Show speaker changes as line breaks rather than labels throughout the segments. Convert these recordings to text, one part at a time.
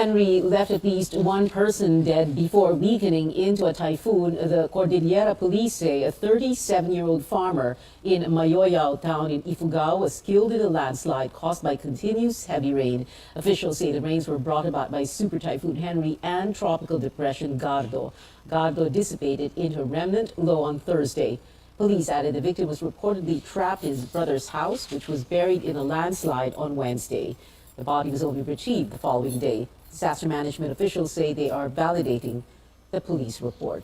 Henry left at least one person dead before weakening into a typhoon. The Cordillera police say a 37-year-old farmer in Mayoyao town in Ifugao was killed in a landslide caused by continuous heavy rain. Officials say the rains were brought about by Super Typhoon Henry and Tropical Depression Gardo. Gardo dissipated into a remnant low on Thursday. Police added the victim was reportedly trapped in his brother's house, which was buried in a landslide on Wednesday. The body was only retrieved the following day. Disaster management officials say they are validating the police report.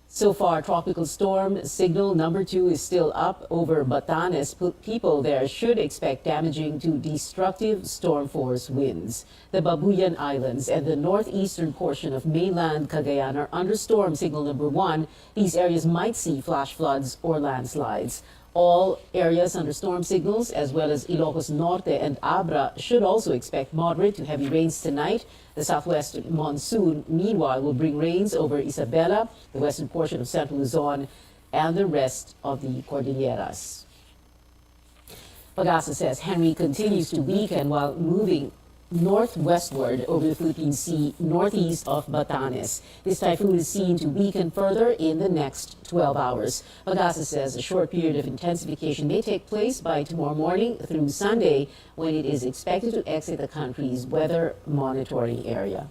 So far, tropical storm signal number 2 is still up over Batanes. People there should expect damaging to destructive storm force winds. The Babuyan Islands and the northeastern portion of mainland Cagayan are under storm signal number 1. These areas might see flash floods or landslides. All areas under storm signals, as well as Ilocos Norte and Abra, should also expect moderate to heavy rains tonight. The southwest monsoon, meanwhile, will bring rains over Isabela, the western portion of Central Luzon, and the rest of the Cordilleras. Pagasa says Henry continues to weaken while moving northwestward over the Philippine Sea northeast of Batanes. This typhoon is seen to weaken further in the next 12 hours. Pagasa says a short period of intensification may take place by tomorrow morning through Sunday, when it is expected to exit the country's weather monitoring area.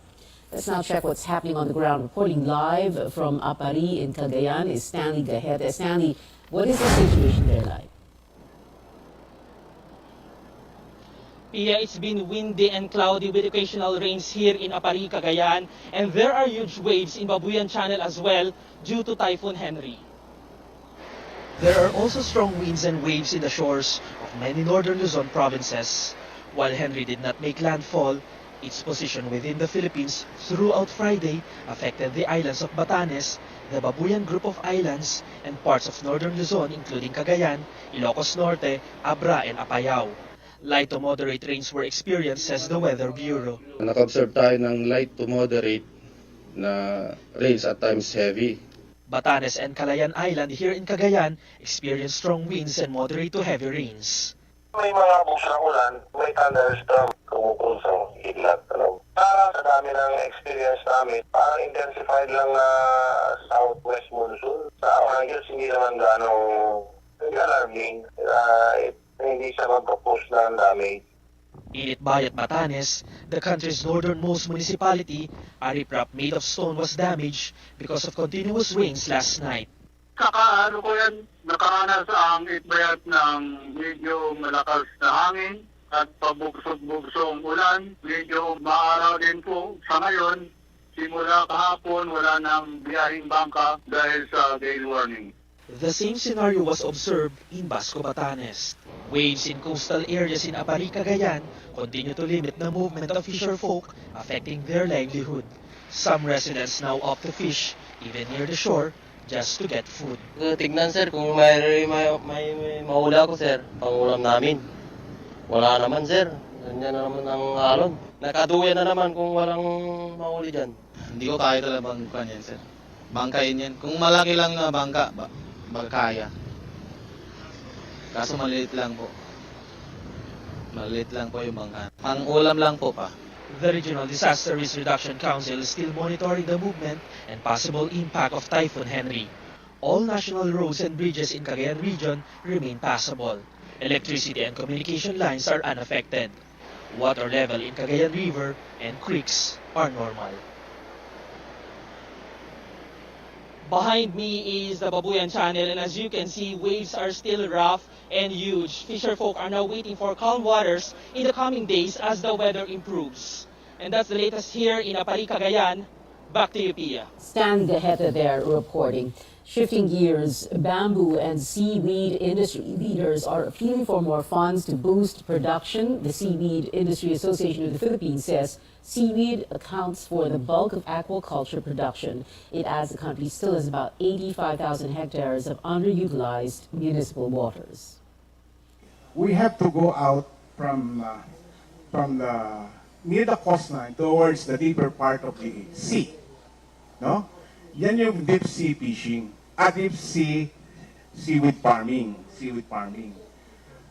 Let's now check what's happening on the ground. Reporting live from Apari in Cagayan is Stanley Gajete. Stanley, what is the situation there like?
Yeah, it's been windy and cloudy with occasional rains here in Apari, Cagayan, and there are huge waves in Babuyan Channel as well due to Typhoon Henry. There are also strong winds and waves in the shores of many northern Luzon provinces. While Henry did not make landfall, its position within the Philippines throughout Friday affected the islands of Batanes, the Babuyan group of islands, and parts of northern Luzon including Cagayan, Ilocos Norte, Abra, and Apayao. Light to moderate rains were experienced, says the Weather Bureau.
Naka-observe tayo ng light to moderate na rains at times heavy.
Batanes and Calayan Island here in Cagayan experienced strong winds and moderate to heavy rains.
May mga bugso ng ulan, may thunderstorm, kumukulsong iglat. Para sa dami ng experience namin, parang intensified lang na southwest monsoon. Sa Orangils, hindi naman ganong alarming. Hindi siya mag-propose ng damage.
In Itbayat, Batanes, the country's northernmost municipality, a riprap made of stone was damaged because of continuous rains last night.
Saka ko yan, nakaranas ang Itbayat ng medyo malakas na hangin at pabugsog-bugsong ulan. Medyo maaraw din po. Sa ngayon, simula kahapon, wala nang biyahing bangka dahil sa gale warning.
The same scenario was observed in Basco, Batanes. Waves in coastal areas in Apari, Cagayan continue to limit the movement of fisher folk, affecting their livelihood. Some residents now opt to fish, even near the shore, just to get food.
Tignan sir, kung may mahula ko sir, pangulam namin. Wala naman sir, ganyan na naman ang alon. Nakaduya na naman kung walang mahuli dyan.
Hindi ko kaya talaga bangkain yan sir. Bangkain yan. Kung malaki lang na bangka, magkaya. Kaso maliit lang po. Maliit lang po yung bangka. Pang ulam lang po pa.
The Regional Disaster Risk Reduction Council is still monitoring the movement and possible impact of Typhoon Henry. All national roads and bridges in Cagayan region remain passable. Electricity and communication lines are unaffected. Water level in Cagayan River and creeks are normal. Behind me is the Babuyan Channel, and as you can see, waves are still rough and huge. Fisher folk are now waiting for calm waters in the coming days as the weather improves. And that's the latest here in Apari, Cagayan. Back to you, Pia.
Stan Gajeta there reporting. Shifting gears, bamboo and seaweed industry leaders are appealing for more funds to boost production. The Seaweed Industry Association of the Philippines says seaweed accounts for the bulk of aquaculture production. It adds the country still has about 85,000 hectares of underutilized municipal waters.
We have to go out from the near the coastline towards the deeper part of the sea. No? Yan yung deep sea fishing, deep sea seaweed farming.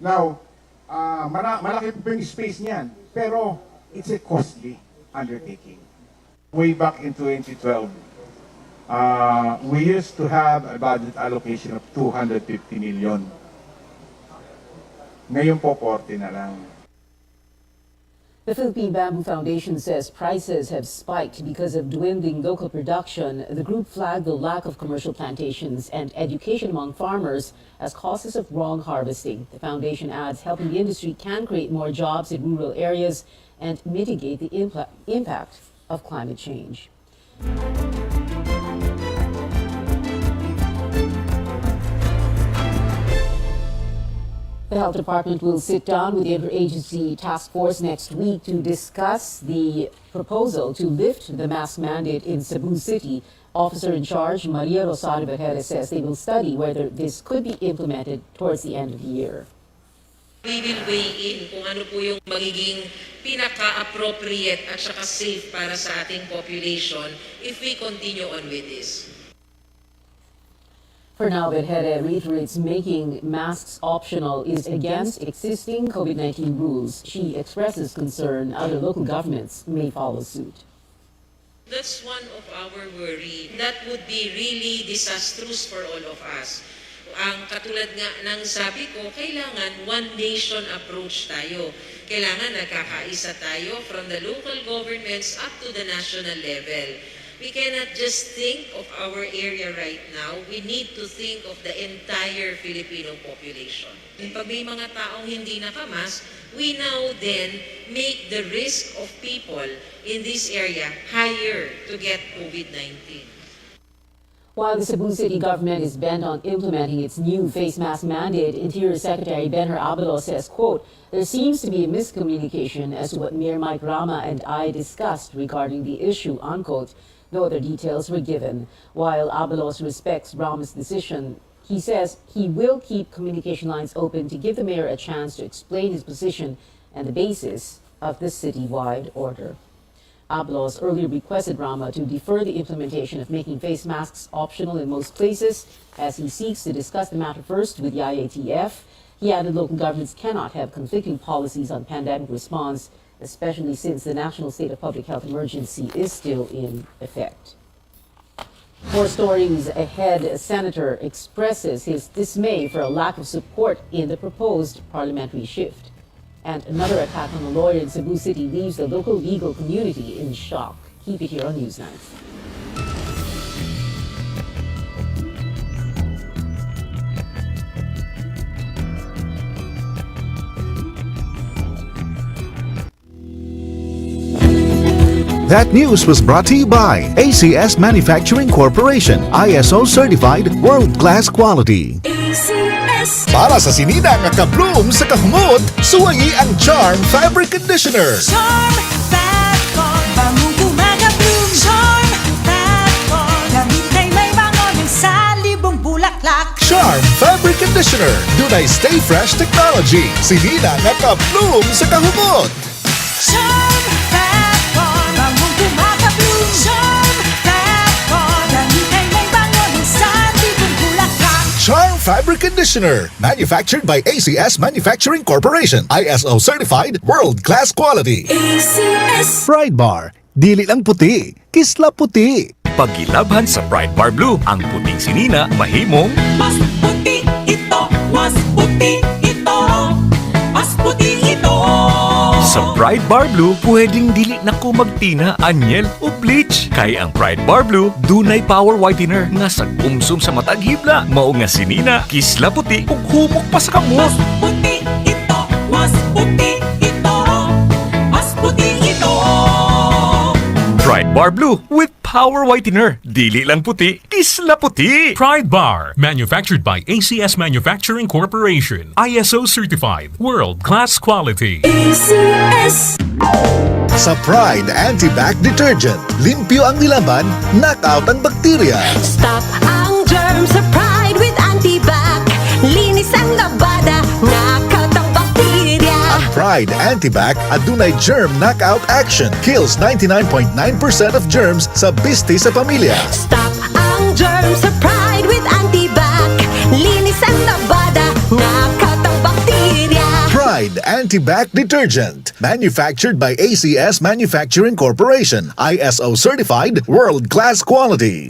Now, malaki po yung space niyan, pero it's a costly. undertaking. Way back in 2012, we used to have a budget allocation of 250 million. Ngayon po, 40 na lang.
The Philippine Bamboo Foundation says prices have spiked because of dwindling local production. The group flagged the lack of commercial plantations and education among farmers as causes of wrong harvesting. The foundation adds helping the industry can create more jobs in rural areas and mitigate the impact of climate change. The Health Department will sit down with the Interagency Task Force next week to discuss the proposal to lift the mask mandate in Cebu City. Officer in charge, Maria Rosario Bejerez, says they will study whether this could be implemented towards the end of the year.
We will weigh in kung ano po yung magiging pinaka-appropriate at saka safe para sa ating population if we continue on with this.
For now, Bejerez reiterates making masks optional is against existing COVID-19 rules. She expresses concern other local governments may follow suit.
That's one of our worry. That would be really disastrous for all of us. Ang katulad nga ng sabi ko, kailangan one nation approach tayo. Kailangan nagkakaisa tayo from the local governments up to the national level. We cannot just think of our area right now. We need to think of the entire Filipino population. And pag may mga taong hindi nakamask, we now then make the risk of people in this area higher to get COVID-19.
While the Cebu City government is bent on implementing its new face mask mandate, Interior Secretary Benher Abalos says, quote, there seems to be a miscommunication as to what Mayor Mike Rama and I discussed regarding the issue, unquote. No other details were given. While Abalos respects Rama's decision, he says he will keep communication lines open to give the mayor a chance to explain his position and the basis of the citywide order. Abalos earlier requested Rama to defer the implementation of making face masks optional in most places as he seeks to discuss the matter first with the IATF. He added local governments cannot have conflicting policies on pandemic response, especially since the national state of public health emergency is still in effect. More stories ahead. A senator expresses his dismay for a lack of support in the proposed parliamentary shift. And another attack on a lawyer in Cebu City leaves the local legal community in shock. Keep it here on Newsnight.
That news was brought to you by ACS Manufacturing Corporation, ISO certified world-class quality. ACS. Para sa sinina nga ka-bloom sa kahumot, suwayi ang Charm Fabric Conditioner.
Charm Fabric, bangong kumaga-bloom. Charm Fabric, damit ay may bangon yung sa libong bulaklak.
Charm Fabric Conditioner, dunay stay fresh technology. Sinina nga ka-bloom sa kahumot.
Charm Fabric, bangong kumaga-bloom. Charm Fabric, damit ay may bangon yung sa libong bulaklak.
Charm Fabric Conditioner, manufactured by ACS Manufacturing Corporation, ISO certified world-class quality.
ACS
Pride Bar, dili lang puti, kisla puti.
Pagilabhan sa Pride Bar Blue, ang puting sinina mahimong
mas puti ito, mas puti ito, mas puti ito.
Sa Pride Bar Blue, pwedeng dili na ko magtina, anyel o bleach. Kay ang Pride Bar Blue, dunay power whitener nga sagumsum sa matag hibla. Mao nga sinina, kisla puti ug humok pa sa kamot.
Mas puti ito, mas puti ito, mas puti ito.
Pride Bar Blue with power whitener. Dili lang puti, kisla puti.
Pride Bar, manufactured by ACS Manufacturing Corporation, ISO certified, world-class quality.
ACS.
Sa Pride Anti-Bac Detergent, limpyo ang nilaban, knockout ang bakterya.
Stop ang germs sa Pride with Antibac. Linis ang labada, knockout ang bakterya.
Ang Pride Anti-Bac adunay germ knockout action. Kills 99.9% of germs sa biste sa pamilya.
Stop ang germs sa Pride with Antibac. Linis ang labada, knockout ang bakterya.
Pride Liquid Anti-Bac Detergent. Manufactured by ACS Manufacturing Corporation. ISO certified, world-class quality.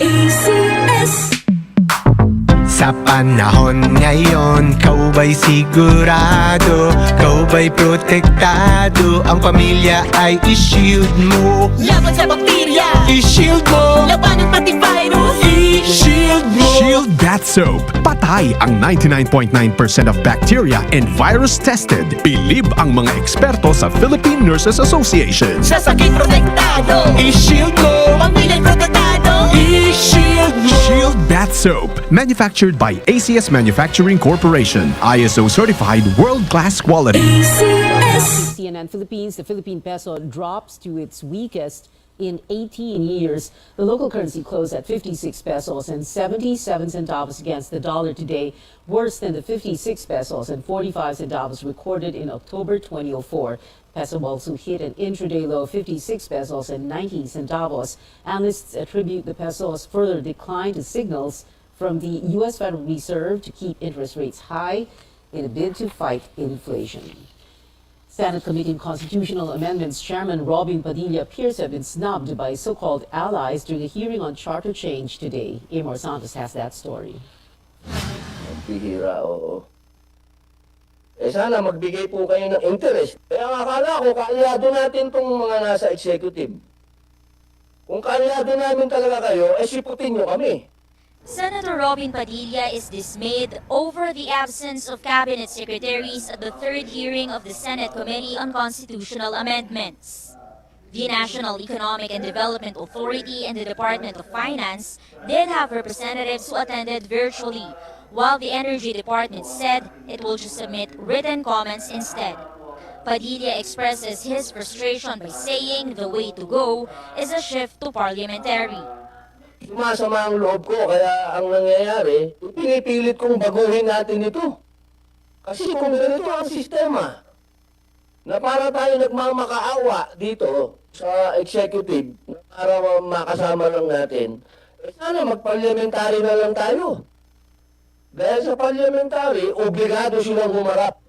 Sa panahon ngayon, kau ba'y sigurado? Kau ba'y protektado? Ang pamilya ay i-shield mo.
Laban sa bakterya,
I-shield mo.
laban ng pati virus.
I-shield mo.
Shield Bath Soap. Patay ang 99.9% of bacteria and virus tested. Believe ang mga eksperto sa Philippine Nurses Association.
Sa sakit protektado,
I-shield mo.
pamilya'y protektado.
I-shield mo.
Shield Bath Soap. Manufactured by ACS Manufacturing Corporation. ISO certified, world-class quality.
CNN Philippines, the Philippine peso drops to its weakest in 18 years. The local currency closed at 56 pesos and 77 centavos against the dollar today, worse than the 56 pesos and 45 centavos recorded in October 2004. Peso also hit an intraday low of 56 pesos and 90 centavos. Analysts attribute the peso's further decline to signals from the U.S. Federal Reserve to keep interest rates high in a bid to fight inflation. Senate Committee on Constitutional Amendments Chairman Robin Padilla appears to have been snubbed by so-called allies during a hearing on charter change today. Amor Santos has that story.
Bihira, oo. Sana magbigay po kayo ng interest. Kaya akala ko, kaalyado natin itong mga nasa executive. Kung kaalyado namin talaga kayo, siputin nyo kami.
Senator Robin Padilla is dismayed over the absence of cabinet secretaries at the third hearing of the Senate Committee on Constitutional Amendments. The National Economic and Development Authority and the Department of Finance did have representatives who attended virtually, while the Energy Department said it will just submit written comments instead. Padilla expresses his frustration by saying the way to go is a shift to parliamentary.
Sumasama ang loob ko, kaya ang nangyayari, pinipilit kong baguhin natin ito. Kasi kung ganito ang sistema, na para tayo nagmamakaawa dito sa executive, para makasama lang natin, sana mag-parliamentary na lang tayo. Dahil sa parliamentary, obligado silang humarap.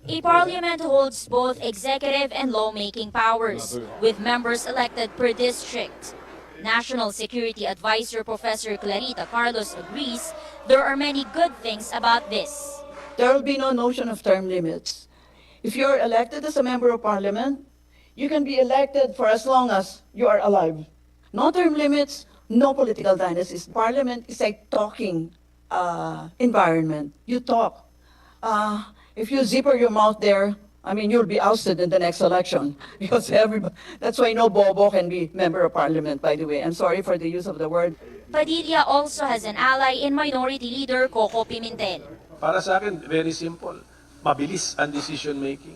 A parliament holds both executive and lawmaking powers, with members elected per district. National Security Advisor Professor Clarita Carlos agrees there are many good things about this.
There will be no notion of term limits. If you're elected as a member of parliament, you can be elected for as long as you are alive. No term limits, no political dynasties. Parliament is a talking environment. You talk. If you zipper your mouth there, I mean, you'll be ousted in the next election because that's why no bobo can be member of parliament, by the way. I'm sorry for the use of the word.
Padilla also has an ally in Minority Leader Coco Pimentel.
Para sa akin, very simple. Mabilis ang decision making.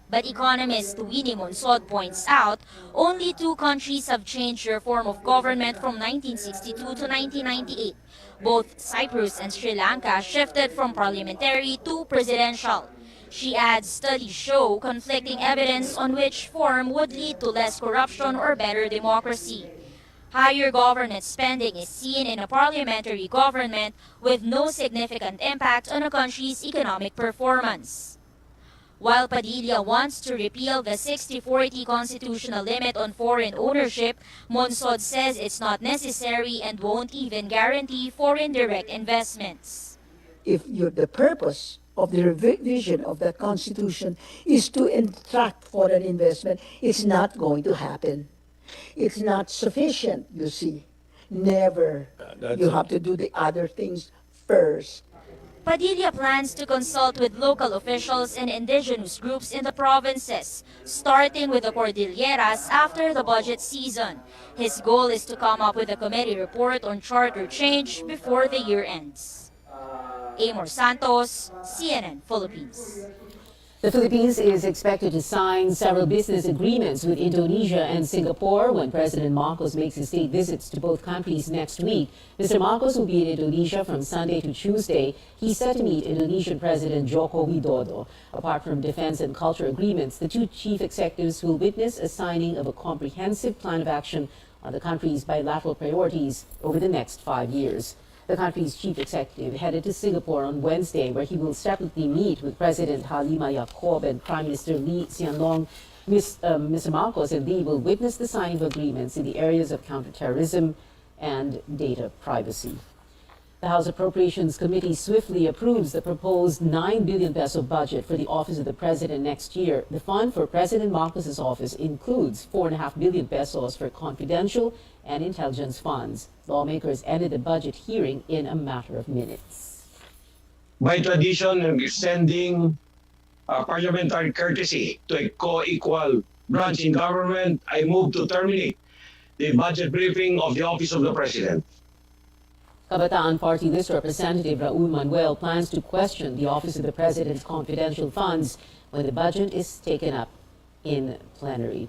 But economist Winnie Monsod points out, only two countries have changed their form of government from 1962 to 1998. Both Cyprus and Sri Lanka shifted from parliamentary to presidential. She adds studies show conflicting evidence on which form would lead to less corruption or better democracy. Higher government spending is seen in a parliamentary government with no significant impact on a country's economic performance. While Padilla wants to repeal the 60-40 constitutional limit on foreign ownership, Monsod says it's not necessary and won't even guarantee foreign direct investments.
If the purpose of the revision of that constitution is to attract foreign investment, it's not going to happen. It's not sufficient, you see. Never. You have to do the other things first.
Padilla plans to consult with local officials and indigenous groups in the provinces, starting with the Cordilleras after the budget season. His goal is to come up with a committee report on charter change before the year ends. Amor Santos, CNN Philippines.
The Philippines is expected to sign several business agreements with Indonesia and Singapore when President Marcos makes his state visits to both countries next week. Mr. Marcos will be in Indonesia from Sunday to Tuesday. He's set to meet Indonesian President Joko Widodo. Apart from defense and culture agreements, the two chief executives will witness a signing of a comprehensive plan of action on the country's bilateral priorities over the next 5 years. The country's chief executive headed to Singapore on Wednesday, where he will separately meet with President Halima Yacob and Prime Minister Lee Hsien Loong. Mr. Marcos and Lee will witness the signing of agreements in the areas of counterterrorism and data privacy. The House Appropriations Committee swiftly approves the proposed 9 billion peso budget for the Office of the President next year. The fund for President Marcos's office includes 4.5 billion pesos for confidential and intelligence funds. Lawmakers ended the budget hearing in a matter of minutes.
By tradition and extending parliamentary courtesy to a co-equal branch in government, I move to terminate the budget briefing of the Office of the President.
Kabataan Party List Representative Raul Manuel plans to question the Office of the President's confidential funds when the budget is taken up in plenary.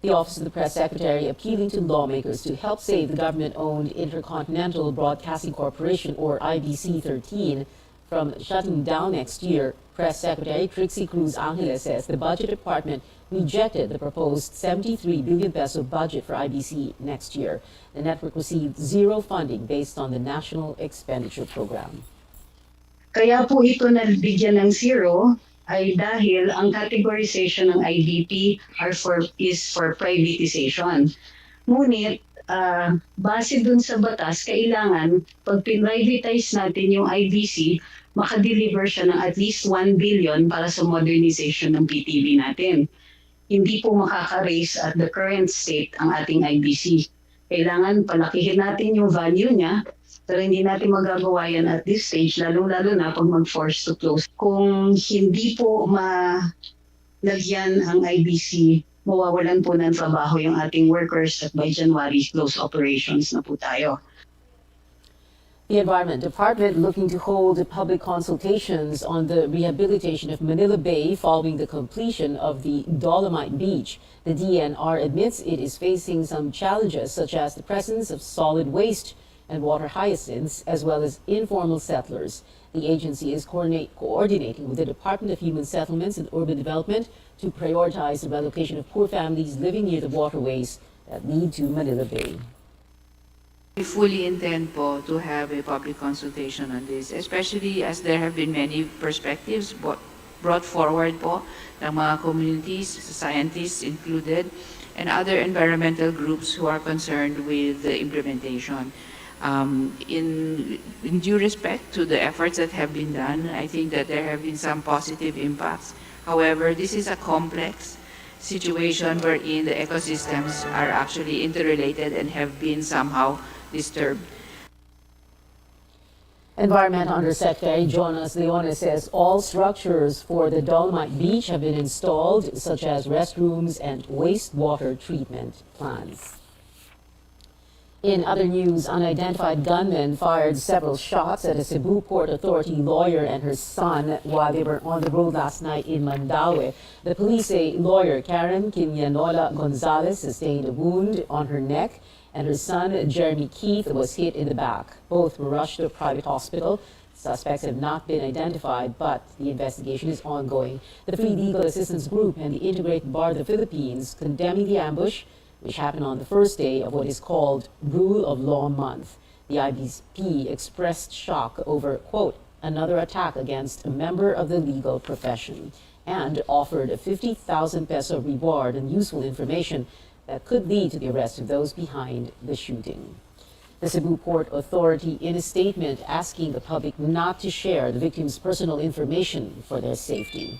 The Office of the Press Secretary appealing to lawmakers to help save the government-owned Intercontinental Broadcasting Corporation, or IBC-13, from shutting down next year. Press Secretary Trixie Cruz Angeles says the Budget Department rejected the proposed 73 billion peso budget for IBC next year. The network received zero funding based on the National Expenditure Program.
Kaya po ito nabigyan ng zero ay dahil ang categorization ng IDP is for privatization. Ngunit base dun sa batas, kailangan pag privatize natin yung IBC, makadeliver siya ng at least 1 billion para sa modernization ng PTV natin. Hindi po makaka-raise at the current state ang ating IBC. Kailangan palakihin natin yung value niya, pero hindi natin magagawa yan at this stage, lalong-lalo na pag mag-force to close. Kung hindi po malagyan ang IBC, mawawalan po ng trabaho yung ating workers at by January, close operations na po tayo.
The Environment Department looking to hold public consultations on the rehabilitation of Manila Bay following the completion of the Dolomite Beach. The DNR admits it is facing some challenges such as the presence of solid waste and water hyacinths, as well as informal settlers. The agency is coordinating with the Department of Human Settlements and Urban Development to prioritize the relocation of poor families living near the waterways that lead to Manila Bay.
We fully intend po to have a public consultation on this, especially as there have been many perspectives brought forward po ng mga communities, scientists included, and other environmental groups who are concerned with the implementation. In due respect to the efforts that have been done, I think that there have been some positive impacts. However, this is a complex situation wherein the ecosystems are actually interrelated and have been somehow disturbed.
Environment Undersecretary Jonas Leones says all structures for the Dolomite Beach have been installed, such as restrooms and wastewater treatment plants. In other news, unidentified gunmen fired several shots at a Cebu Port Authority lawyer and her son while they were on the road last night in Mandaue. The police say lawyer Karen Quinianola Gonzalez sustained a wound on her neck, and her son, Jeremy Keith, was hit in the back. Both were rushed to a private hospital. Suspects have not been identified, but the investigation is ongoing. The Free Legal Assistance Group and the Integrated Bar of the Philippines condemning the ambush, which happened on the first day of what is called Rule of Law Month. The IBP expressed shock over, quote, another attack against a member of the legal profession, and offered a 50,000 peso reward and useful information that could lead to the arrest of those behind the shooting. The Cebu Port Authority, in a statement, asking the public not to share the victims' personal information for their safety.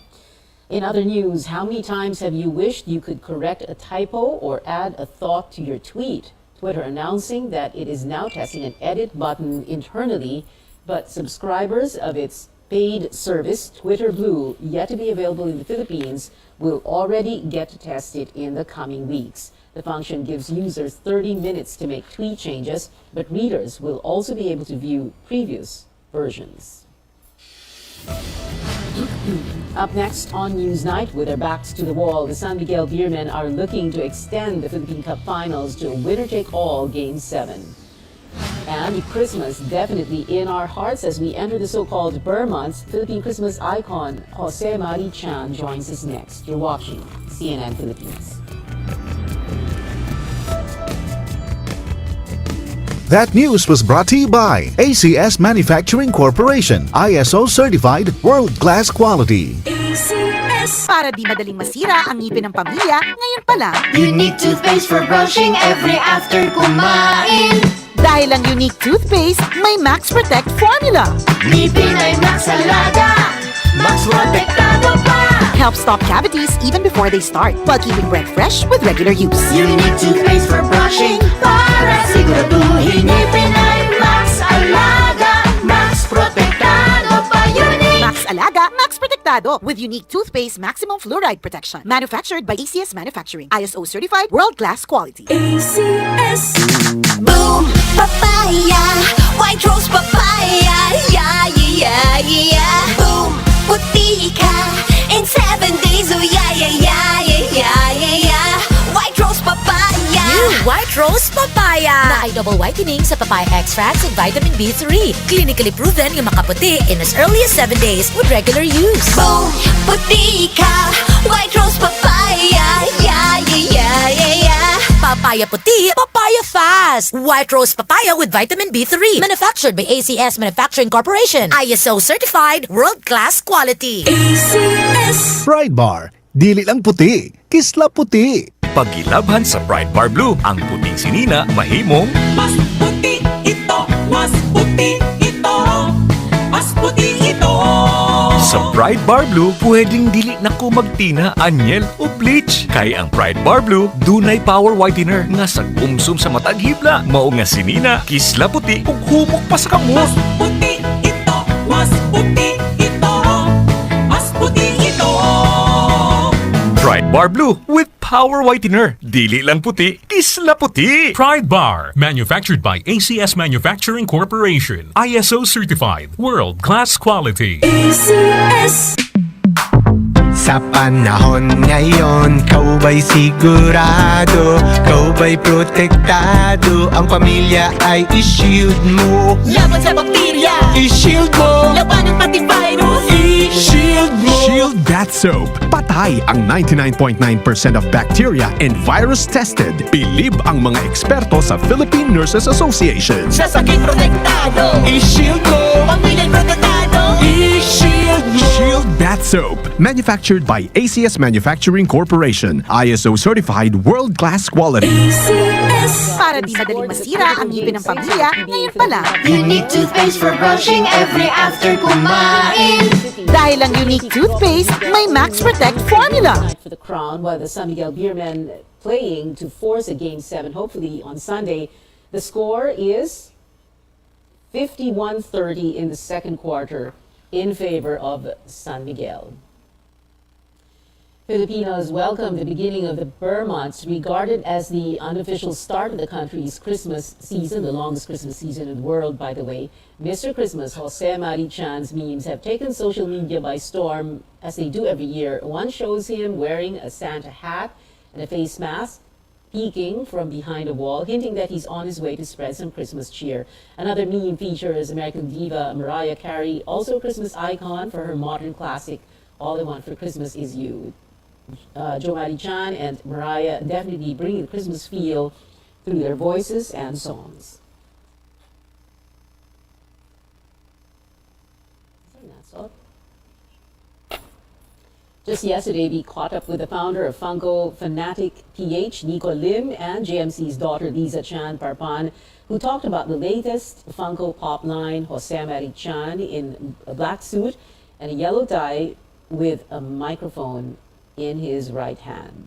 In other news, how many times have you wished you could correct a typo or add a thought to your tweet? Twitter announcing that it is now testing an edit button internally, but subscribers of its paid service, Twitter Blue, yet to be available in the Philippines, will already get to test it in the coming weeks. The function gives users 30 minutes to make tweet changes, but readers will also be able to view previous versions. Up next on Newsnight, with their backs to the wall, the San Miguel Beermen are looking to extend the Philippine Cup Finals to a winner-take-all Game 7. And Christmas definitely in our hearts as we enter the so-called Burr months. Philippine Christmas icon Jose Mari Chan joins us next. You're watching CNN Philippines.
That news was brought to you by ACS Manufacturing Corporation, ISO certified world-class quality.
Para di madaling masira ang ngipin ng pamilya, ngayon pa lang.
Unique toothpaste for brushing every after kumain.
Dahil ang unique toothpaste, may Max Protect formula.
Ngipin ay Max Alaga, Max Protektado pa.
Helps stop cavities even before they start, while keeping breath fresh with regular use.
Unique toothpaste for brushing, para siguraduhin ngipin ay Max Alaga, Max Protektado pa. Unique
Max Alaga, Max Protektado with unique toothpaste maximum fluoride protection. Manufactured by ACS Manufacturing, ISO certified world-class quality.
ACS. Boom, papaya, white rose papaya, yeah, yeah, yeah. Boom, puti ka in 7 days, oh yeah, yeah, yeah, yeah, yeah, yeah. White rose papaya.
New White Rose Papaya na ay double whitening sa papaya extracts and vitamin B3. Clinically proven yung makaputi in as early as 7 days with regular use.
Boom, puti ka, white rose papaya, yeah, yeah, yeah, yeah, yeah.
Papaya puti, papaya fast. White Rose Papaya with vitamin B3. Manufactured by ACS Manufacturing Corporation. ISO certified world-class quality.
ACS.
Pride Bar, dili lang puti, kisla puti.
Pagilabhan sa Pride Bar Blue, ang puting sinina mahimong
Mas puti ito, mas puti ito, mas puti ito.
sa Pride Bar Blue, pwedeng dili na ko magtina, anyel o bleach. Kay ang Pride Bar Blue, dunay power whitener nga sagumsum sa matag hibla, mao nga sinina, kisla puti ug humok pa sa kamot.
Mas puti ito, mas puti ito, mas puti ito.
Pride Bar Blue with power whitener. Dili lang puti, kisla puti.
Pride Bar, manufactured by ACS Manufacturing Corporation, ISO certified, world-class quality.
ACS.
Sa panahon ngayon, kau ba'y sigurado? Kau ba'y protektado? Ang pamilya ay i-shield mo.
Laban sa bakterya,
I-shield mo.
laban ng pati virus,
I-shield mo. Shield Bath Soap. Patay ang 99.9% of bacteria and virus tested. Bilib ang mga eksperto sa Philippine Nurses Association.
sa sakit protektado,
I-shield mo.
pamilya'y protektado,
I-shield mo. Shield Bath Soap. Manufactured by ACS Manufacturing Corporation. ISO certified world-class quality.
ACS.
Para di madaling masira ang ngipin ng pamilya, ngayon pa lang.
Unique toothpaste for brushing every after kumain.
Dahil ang unique toothpaste, may Max Protect formula.
Tonight for the crown, while the San Miguel Beermen playing to force a Game 7, hopefully on Sunday. The score is 51-30 in the second quarter in favor of San Miguel. Filipinos welcome the beginning of the Burr months, regarded as the unofficial start of the country's Christmas season, the longest Christmas season in the world, by the way. Mr. Christmas, Jose Marichan's memes have taken social media by storm, as they do every year. One shows him wearing a Santa hat and a face mask, peeking from behind a wall, hinting that he's on his way to spread some Christmas cheer. Another meme features American diva Mariah Carey, also a Christmas icon for her modern classic, All I Want for Christmas Is You. Joe Marichan and Mariah definitely bring the Christmas feel through their voices and songs. That's all. Just yesterday, we caught up with the founder of Funko Fanatic PH, Nico Lim, and JMC's daughter, Liza Chan Parpan, who talked about the latest Funko Pop line, Jose Marichan in a black suit and a yellow tie with a microphone in his right hand.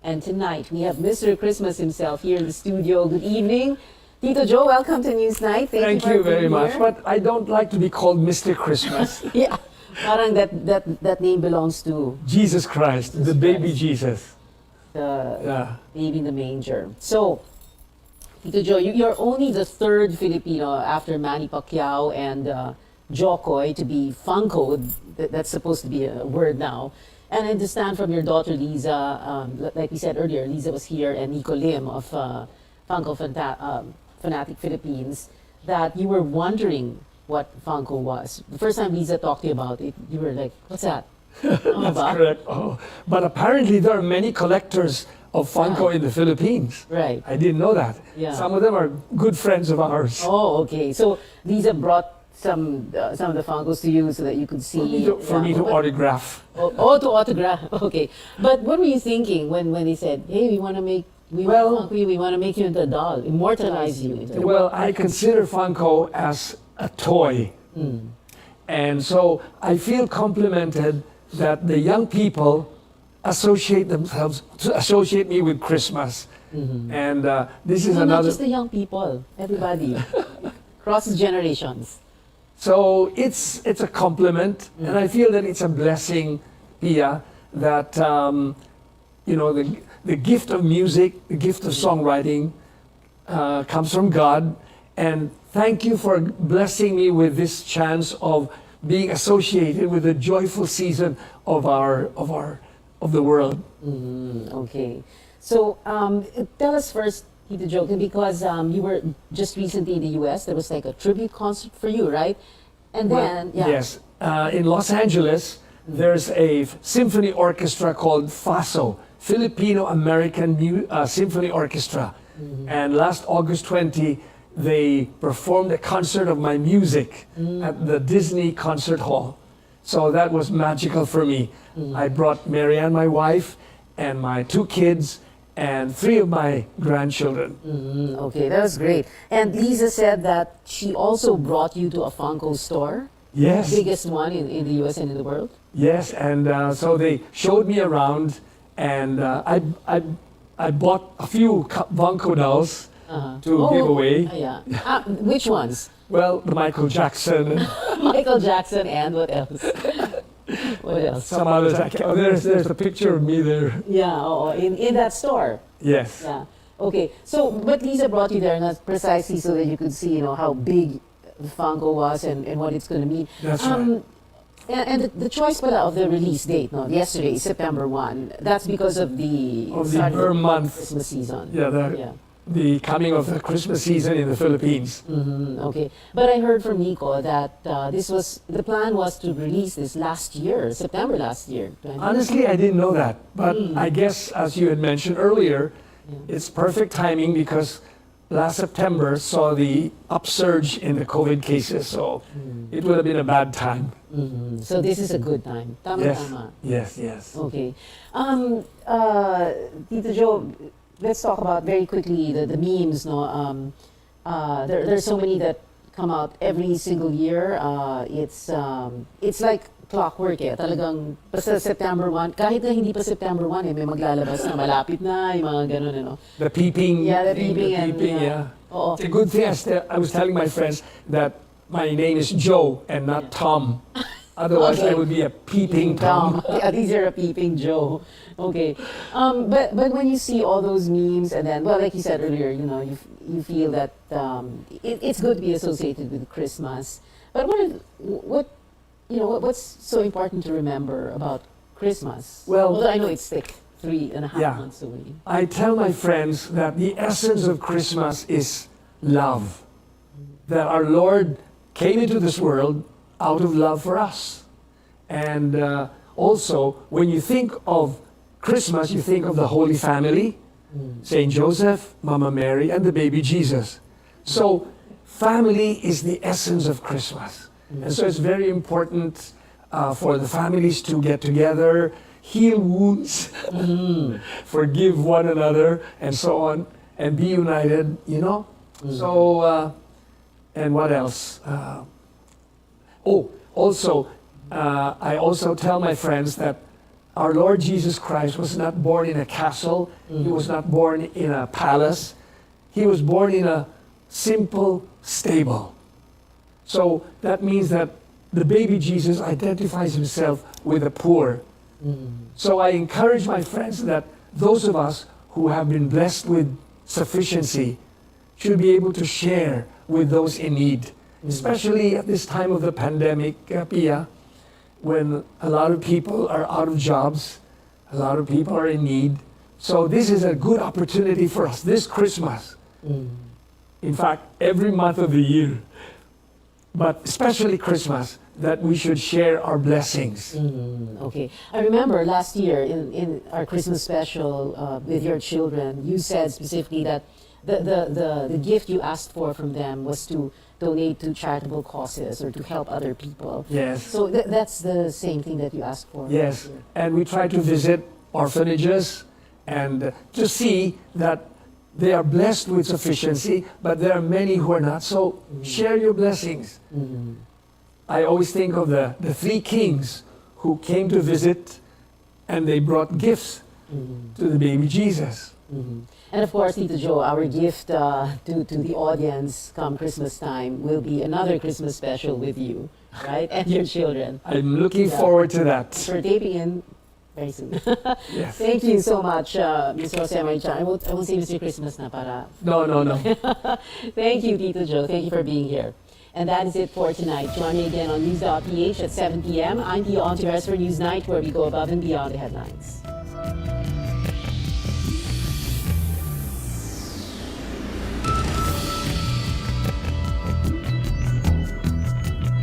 And tonight, we have Mr. Christmas himself here in the studio. Good evening. Tito Joe, welcome to Newsnight.
Thank you very much, but I don't like to be called Mr. Christmas.
Yeah, parang that name belongs to
Jesus Christ, the baby Jesus.
the baby in the manger. So, Tito Joe, you're only the third Filipino after Manny Pacquiao and Jokoy to be Funko. That's supposed to be a word now. And I understand from your daughter Liza, like we said earlier, Liza was here, and Nico Lim of Funko Fanatic Philippines, that you were wondering what Funko was. The first time Liza talked to you about it, you were like, what's that?
That's correct. Oh, but apparently there are many collectors
of Funko in the Philippines.
Right.
I didn't know that.
Yeah.
Some of them are good friends of ours.
Oh, okay. So Lisa brought some of the Funkos to you so that you could see.
For me to
but-
autograph.
Oh, to autograph. Okay. But what were you thinking when they said, "Hey, we want to make we want to make you into a doll, immortalize you into a doll"?
Well, I consider Funko as a toy. And so I feel complimented that the young people associate me with Christmas. And this is
No, not
another.
just the young people, everybody, crosses generations.
So it's a compliment, and I feel that it's a blessing, Pia, that the gift of music, the gift of songwriting, comes from God. And thank you for blessing me with this chance of being associated with the joyful season of the world.
Okay. So tell us first, Tito Joaquin, because you were just recently in the U.S. There was like a tribute concert for you, right? And then,
Yes. In Los Angeles, there's a symphony orchestra called FASO, Filipino American Symphony Orchestra. And last August 20, they performed a concert of my music at the Disney Concert Hall. So that was magical for me. I brought Marianne, my wife, and my 2 kids, and 3 of my grandchildren.
Okay, that was great. And Lisa said that she also brought you to a Funko store.
Yes.
Biggest one in the U.S. and in the world.
Yes, and so they showed me around, and I bought a few Funko dolls to give away.
Yeah. Which ones?
Well, the Michael Jackson.
Michael Jackson and what else? What else?
Some others. There's a picture of me there.
Yeah, in that store.
Yes.
Yeah. Okay. So, but Lisa brought you there not precisely so that you could see, how big the Funko was and what it's going to mean.
That's right.
And the choice of the release date, yesterday, September 1, that's because of the start
Burr
of the
month.
Christmas season.
Yeah, the coming of the Christmas season in the Philippines.
Okay. But I heard from Nico that the plan was to release this last year, September last year.
Honestly, I didn't know that. But I guess, as you had mentioned earlier, it's perfect timing because last September saw the upsurge in the COVID cases. So it would have been a bad time.
So this is a good time. Tama-tama.
Yes.
Okay. Tito Joe, let's talk about very quickly the memes. There's so many that come out every single year. It's like clockwork Talagang basta September 1, kahit na hindi pa September 1 may maglalabas na malapit na, yung mga ganun,
The peeping.
Yeah, the peeping. Oo.
It's a good thing. I was telling my friends that my name is Joe and not Tom. Otherwise, I would be a peeping Tom.
At least you're a peeping Joe. Okay. But when you see all those memes and then, like you said earlier, you feel that it's good to be associated with Christmas. But what's so important to remember about Christmas?
Well,
although I know it's like 3.5 months away.
I tell my friends that the essence of Christmas is love. That our Lord came into this world out of love for us. And also, when you think of Christmas, you think of the Holy Family, Saint Joseph, Mama Mary, and the baby Jesus. So, family is the essence of Christmas. And so it's very important for the families to get together, heal wounds, forgive one another, and so on, and be united, So, and what else? I also tell my friends that our Lord Jesus Christ was not born in a castle. He was not born in a palace. He was born in a simple stable. So that means that the baby Jesus identifies himself with the poor. So I encourage my friends that those of us who have been blessed with sufficiency should be able to share with those in need, especially at this time of the pandemic, Pia, when a lot of people are out of jobs, a lot of people are in need. So this is a good opportunity for us this Christmas. In fact, every month of the year, but especially Christmas, that we should share our blessings.
Okay. I remember last year in our Christmas special with your children, you said specifically that the gift you asked for from them was to donate to charitable causes or to help other people.
Yes.
So that's the same thing that you asked for.
Yes, and we try to visit orphanages and to see that they are blessed with sufficiency, but there are many who are not. So share your blessings. I always think of the three kings who came to visit and they brought gifts to the baby Jesus.
And of course, Tito Joe, our gift to the audience come Christmas time will be another Christmas special with you, right? And your children.
I'm looking forward to that.
We're taping in very soon.
Yes.
Thank you so much, Mr. Jose Marichan. I won't say Mr. Christmas na para.
No.
Thank you, Tito Joe. Thank you for being here. And that is it for tonight. Join me again on News.ph at 7 p.m. I'm Pia Hontiveros for Newsnight, where we go above and beyond the headlines.